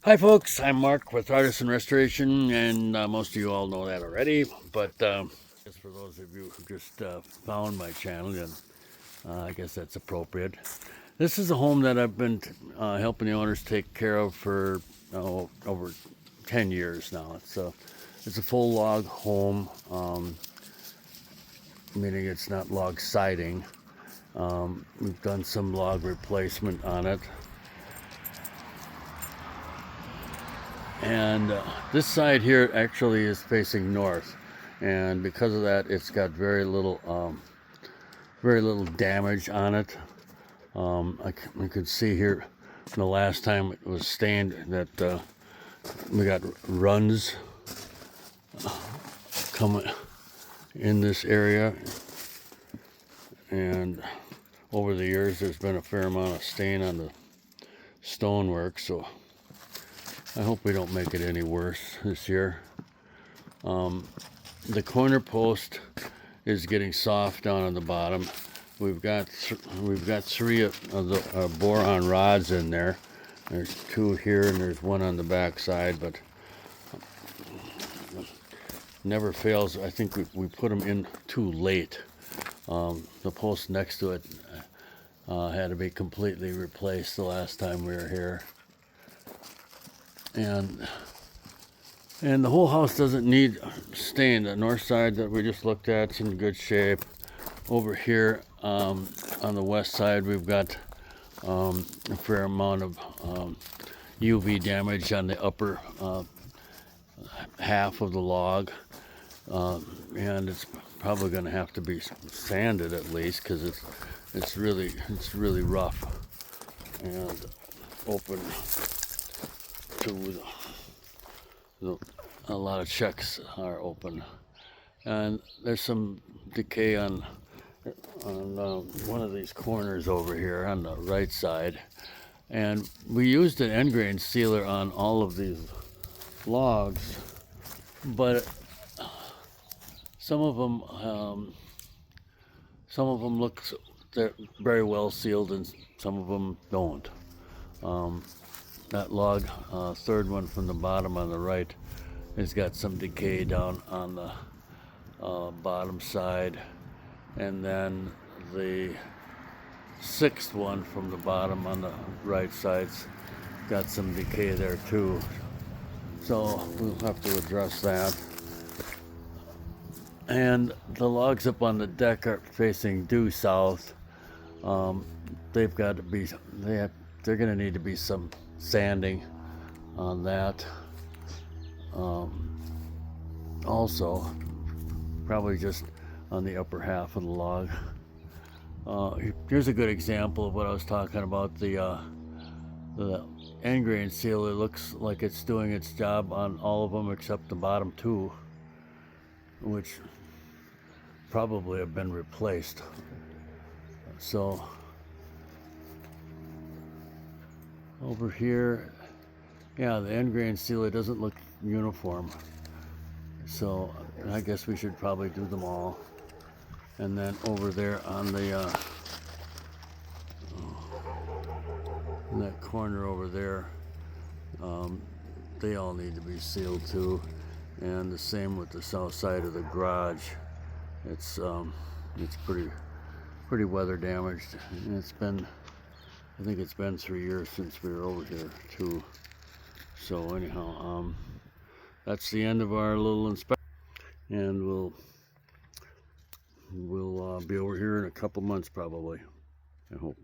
Hi, folks. I'm Mark with Artisan Restoration, and most of you all know that already. But just for those of you who just found my channel, then I guess that's appropriate. This is a home that I've been helping the owners take care of for over 10 years now. It's a full log home, meaning it's not log siding. We've done some log replacement on it. And this side here actually is facing north, and because of that, it's got very little damage on it. You could see here the last time it was stained that we got runs coming in this area, and over the years there's been a fair amount of stain on the stonework, so I hope we don't make it any worse this year. The corner post is getting soft down on the bottom. We've got three of the boron rods in there. There's two here and there's one on the back side, but never fails. I think we put them in too late. The post next to it had to be completely replaced the last time we were here. And the whole house doesn't need stain. The north side that we just looked at is in good shape. Over here on the west side, we've got a fair amount of UV damage on the upper half of the log, and it's probably going to have to be sanded at least because it's really rough and open to a lot of checks are open, and there's some decay on one of these corners over here on the right side. And we used an end grain sealer on all of these logs, but some of them look they're very well sealed and some of them don't. That log, third one from the bottom on the right, has got some decay down on the bottom side, and then the sixth one from the bottom on the right side's got some decay there too. So we'll have to address that. And the logs up on the deck are facing due south. They've got to be they're going to need to be some sanding on that. Also, probably just on the upper half of the log. Here's a good example of what I was talking about. The end grain sealer looks like it's doing its job on all of them except the bottom two, which probably have been replaced. So over here, yeah, the end grain sealer doesn't look uniform. So I guess we should probably do them all. And then over there on the in that corner over there, they all need to be sealed too. And the same with the south side of the garage. It's pretty weather damaged, and I think it's been 3 years since we were over here too. So anyhow, that's the end of our little inspection, and we'll be over here in a couple months probably, I hope.